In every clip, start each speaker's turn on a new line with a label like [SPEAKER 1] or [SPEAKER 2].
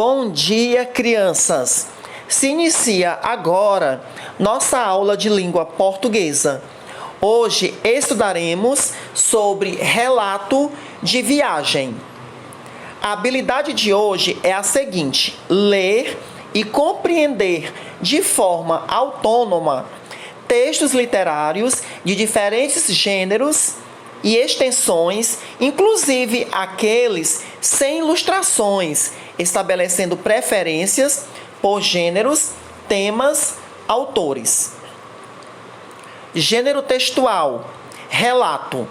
[SPEAKER 1] Bom dia, crianças! Se inicia agora nossa aula de língua portuguesa. Hoje estudaremos sobre relato de viagem. A habilidade de hoje é a seguinte: ler e compreender de forma autônoma textos literários de diferentes gêneros e extensões, inclusive aqueles sem ilustrações, estabelecendo preferências por gêneros, temas, autores. Gênero textual: relato.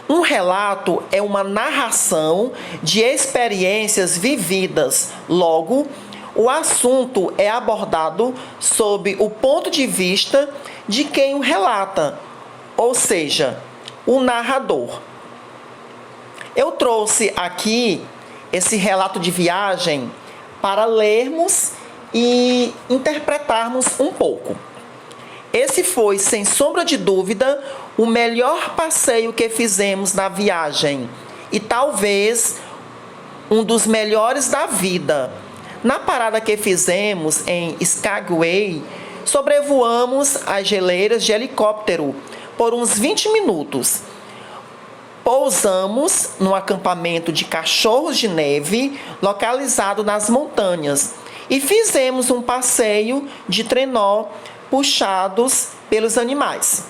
[SPEAKER 1] Um relato é uma narração de experiências vividas. Logo, o assunto é abordado sob o ponto de vista de quem o relata, ou seja, o narrador. Eu trouxe aqui esse relato de viagem para lermos e interpretarmos um pouco. Esse foi, sem sombra de dúvida, o melhor passeio que fizemos na viagem e talvez um dos melhores da vida. Na parada que fizemos em Skagway, sobrevoamos as geleiras de helicóptero por uns 20 minutos. Pousamos num acampamento de cachorros de neve localizado nas montanhas e fizemos um passeio de trenó puxados pelos animais.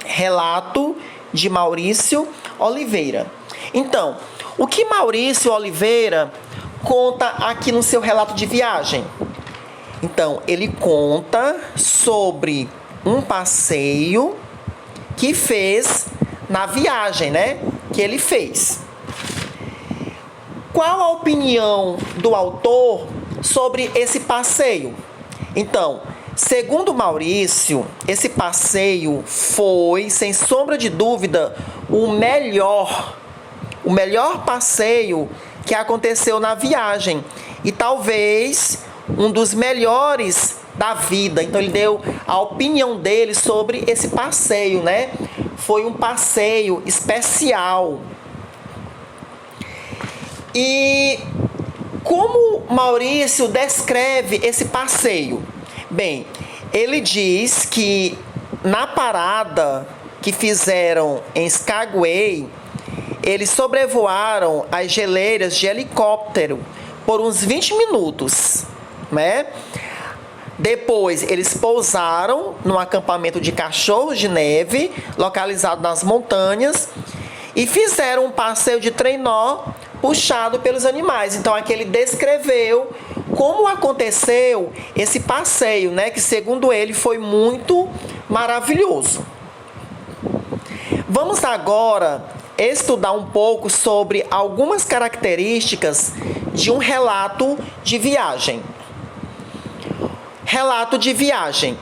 [SPEAKER 1] Relato de Maurício Oliveira. Então, o que Maurício Oliveira conta aqui no seu relato de viagem? Então, ele conta sobre um passeio que fez na viagem, que ele fez. Qual a opinião do autor sobre esse passeio? Então, segundo Maurício, esse passeio foi, sem sombra de dúvida, o melhor passeio que aconteceu na viagem e talvez um dos melhores da vida. Então ele deu a opinião dele sobre esse passeio, Foi um passeio especial. E como Maurício descreve esse passeio? Bem, ele diz que na parada que fizeram em Skagway, eles sobrevoaram as geleiras de helicóptero por uns 20 minutos, Depois, eles pousaram num acampamento de cachorros de neve, localizado nas montanhas, e fizeram um passeio de trenó puxado pelos animais. Então, aqui ele descreveu como aconteceu esse passeio, que segundo ele foi muito maravilhoso. Vamos agora estudar um pouco sobre algumas características de um relato de viagem. Relato de viagem.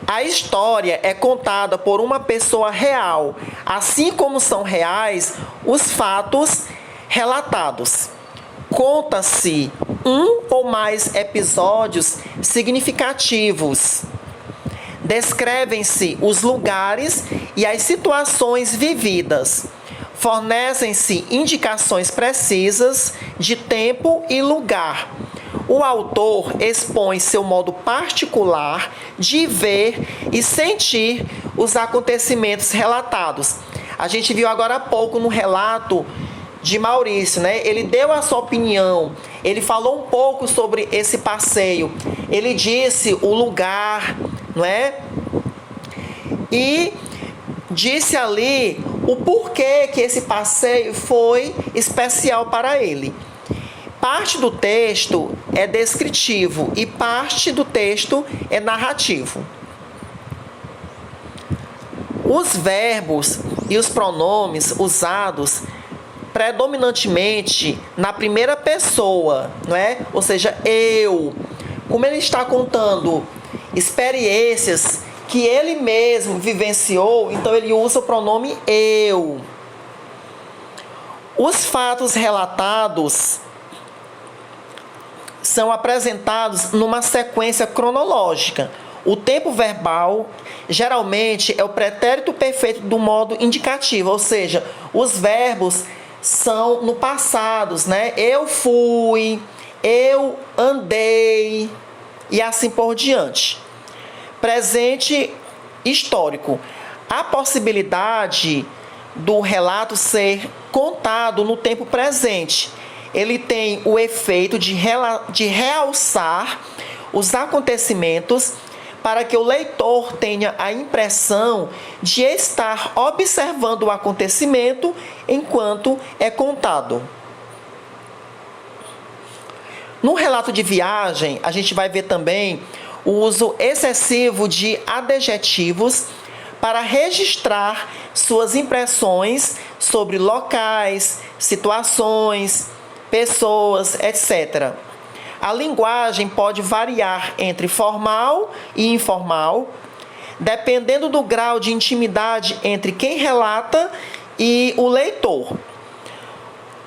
[SPEAKER 1] A história é contada por uma pessoa real, assim como são reais os fatos relatados. Conta-se um ou mais episódios significativos. Descrevem-se os lugares e as situações vividas. Fornecem-se indicações precisas de tempo e lugar. O autor expõe seu modo particular de ver e sentir os acontecimentos relatados. A gente viu agora há pouco no relato de Maurício, Ele deu a sua opinião, ele falou um pouco sobre esse passeio, ele disse o lugar, E disse ali o porquê que esse passeio foi especial para ele. Parte do texto é descritivo e parte do texto é narrativo. Os verbos e os pronomes usados predominantemente na primeira pessoa, Ou seja, eu. Como ele está contando experiências que ele mesmo vivenciou, então ele usa o pronome eu. Os fatos relatados são apresentados numa sequência cronológica. O tempo verbal, geralmente, é o pretérito perfeito do modo indicativo, ou seja, os verbos são no passado, Eu fui, eu andei e assim por diante. Presente histórico. A possibilidade do relato ser contado no tempo presente. Ele tem o efeito de realçar os acontecimentos para que o leitor tenha a impressão de estar observando o acontecimento enquanto é contado. No relato de viagem, a gente vai ver também o uso excessivo de adjetivos para registrar suas impressões sobre locais, situações, pessoas, etc. A linguagem pode variar entre formal e informal, dependendo do grau de intimidade entre quem relata e o leitor.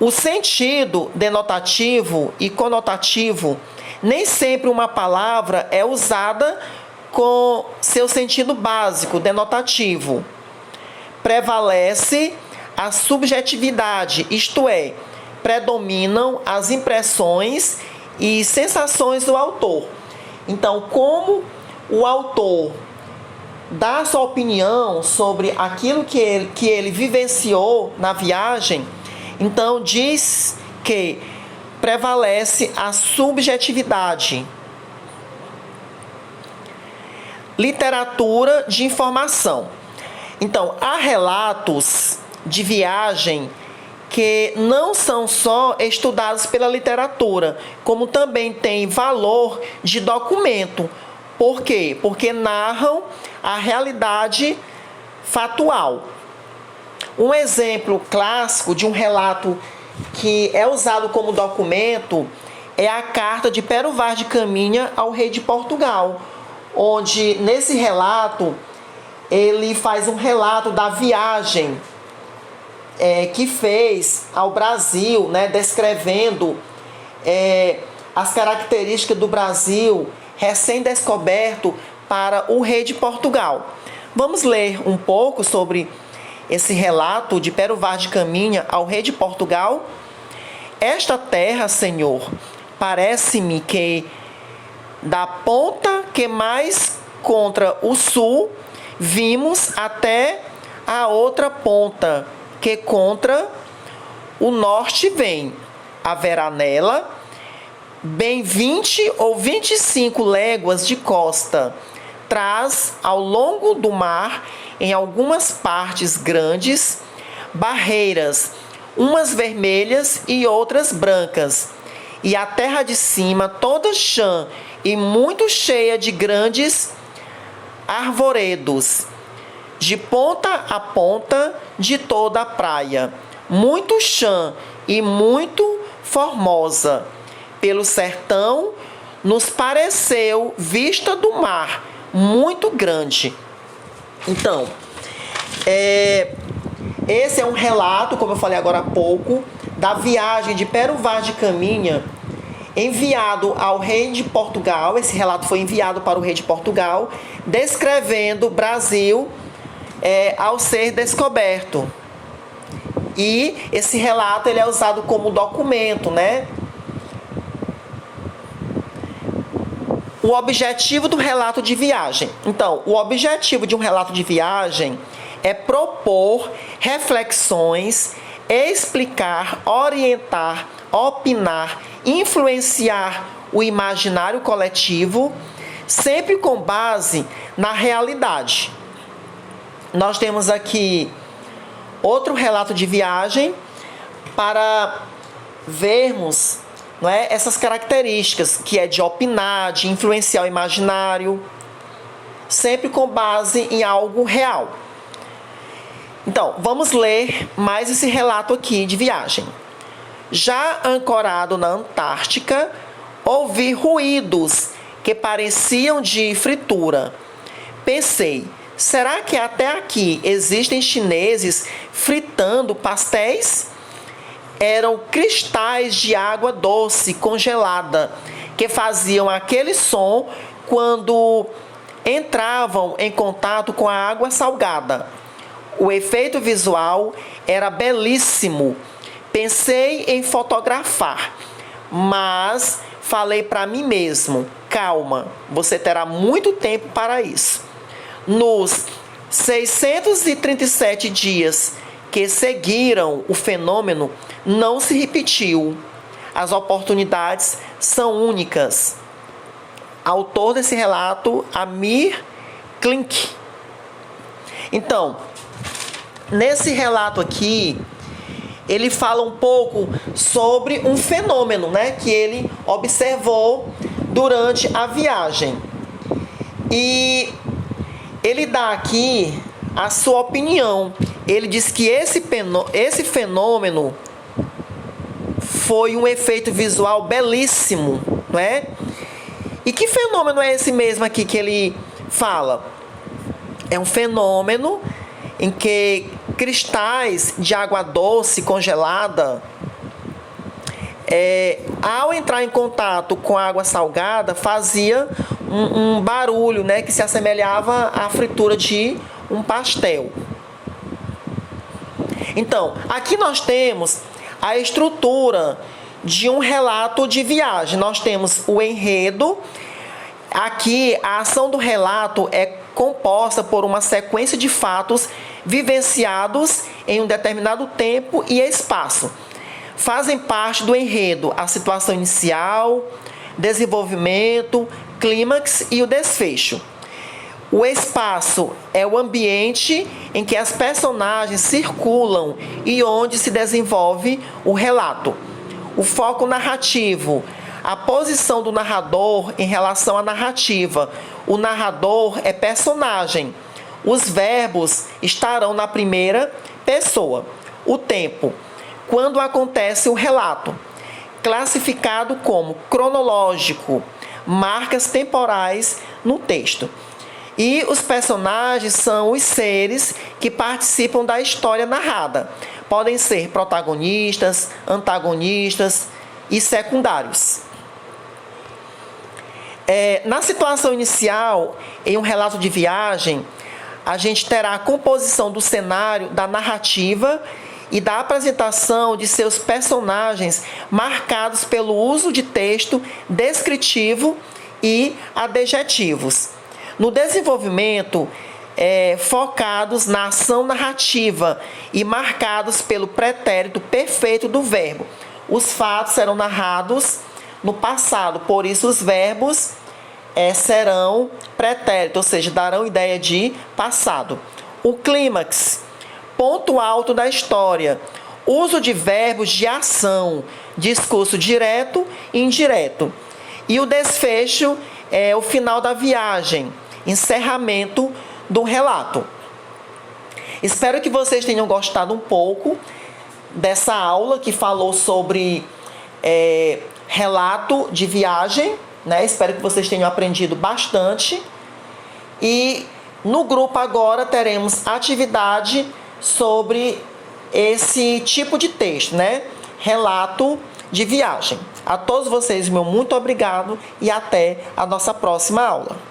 [SPEAKER 1] O sentido denotativo e conotativo, nem sempre uma palavra é usada com seu sentido básico, denotativo. Prevalece a subjetividade, isto é, predominam as impressões e sensações do autor. Então, como o autor dá sua opinião sobre aquilo que ele vivenciou na viagem, então diz que prevalece a subjetividade. Literatura de informação. Então, há relatos de viagem que não são só estudados pela literatura, como também têm valor de documento. Por quê? Porque narram a realidade fatual. Um exemplo clássico de um relato que é usado como documento é a carta de Pero Vaz de Caminha ao rei de Portugal, onde nesse relato ele faz um relato da viagem que fez ao Brasil, né, descrevendo as características do Brasil recém-descoberto para o rei de Portugal. Vamos ler um pouco sobre esse relato de Pero Vaz de Caminha ao rei de Portugal. Esta terra, Senhor, parece-me que da ponta que mais contra o sul vimos até a outra ponta que contra o norte vem. Haverá nela bem 20 ou 25 léguas de costa. Traz ao longo do mar, em algumas partes grandes, barreiras, umas vermelhas e outras brancas. E a terra de cima toda chã e muito cheia de grandes arvoredos, de ponta a ponta de toda a praia, muito chã e muito formosa. Pelo sertão nos pareceu vista do mar, muito grande. Então, esse é um relato, como eu falei agora há pouco, da viagem de Pero Vaz de Caminha, enviado ao rei de Portugal. Esse relato foi enviado para o rei de Portugal, descrevendo o Brasil ao ser descoberto. E esse relato ele é usado como documento, né? O objetivo do relato de viagem. Então, o objetivo de um relato de viagem é propor reflexões, explicar, orientar, opinar, influenciar o imaginário coletivo, sempre com base na realidade. Nós temos aqui outro relato de viagem para vermos, não é, essas características, que é de opinar, de influenciar o imaginário, sempre com base em algo real. Então, vamos ler mais esse relato aqui de viagem. Já ancorado na Antártica, ouvi ruídos que pareciam de fritura. Pensei, será que até aqui existem chineses fritando pastéis? Eram cristais de água doce congelada que faziam aquele som quando entravam em contato com a água salgada. O efeito visual era belíssimo. Pensei em fotografar, mas falei para mim mesmo: calma, você terá muito tempo para isso. Nos 637 dias que seguiram, o fenômeno não se repetiu. As oportunidades são únicas. Autor desse relato, Amir Klink. Então, nesse relato aqui, ele fala um pouco sobre um fenômeno, né, que ele observou durante a viagem. E ele dá aqui a sua opinião. Ele diz que esse fenômeno foi um efeito visual belíssimo, não é? E que fenômeno é esse mesmo aqui que ele fala? É um fenômeno em que cristais de água doce congelada, ao entrar em contato com água salgada, fazia um barulho, né, que se assemelhava à fritura de um pastel. Então, aqui nós temos a estrutura de um relato de viagem. Nós temos o enredo. Aqui, a ação do relato é composta por uma sequência de fatos vivenciados em um determinado tempo e espaço. Fazem parte do enredo a situação inicial, desenvolvimento, clímax e o desfecho. O espaço é o ambiente em que as personagens circulam e onde se desenvolve o relato. O foco narrativo, a posição do narrador em relação à narrativa. O narrador é personagem. Os verbos estarão na primeira pessoa. O tempo, quando acontece o relato, classificado como cronológico, marcas temporais no texto. E os personagens são os seres que participam da história narrada. Podem ser protagonistas, antagonistas e secundários. Na situação inicial, em um relato de viagem, a gente terá a composição do cenário, da narrativa e da apresentação de seus personagens marcados pelo uso de texto descritivo e adjetivos. No desenvolvimento, focados na ação narrativa e marcados pelo pretérito perfeito do verbo. Os fatos serão narrados no passado, por isso os verbos serão pretérito, ou seja, darão ideia de passado. O clímax, ponto alto da história, uso de verbos de ação, discurso direto e indireto. E o desfecho é o final da viagem, encerramento do relato. Espero que vocês tenham gostado um pouco dessa aula que falou sobre relato de viagem, né? Espero que vocês tenham aprendido bastante. E no grupo agora teremos atividade sobre esse tipo de texto, né? Relato de viagem. A todos vocês, meu muito obrigado e até a nossa próxima aula.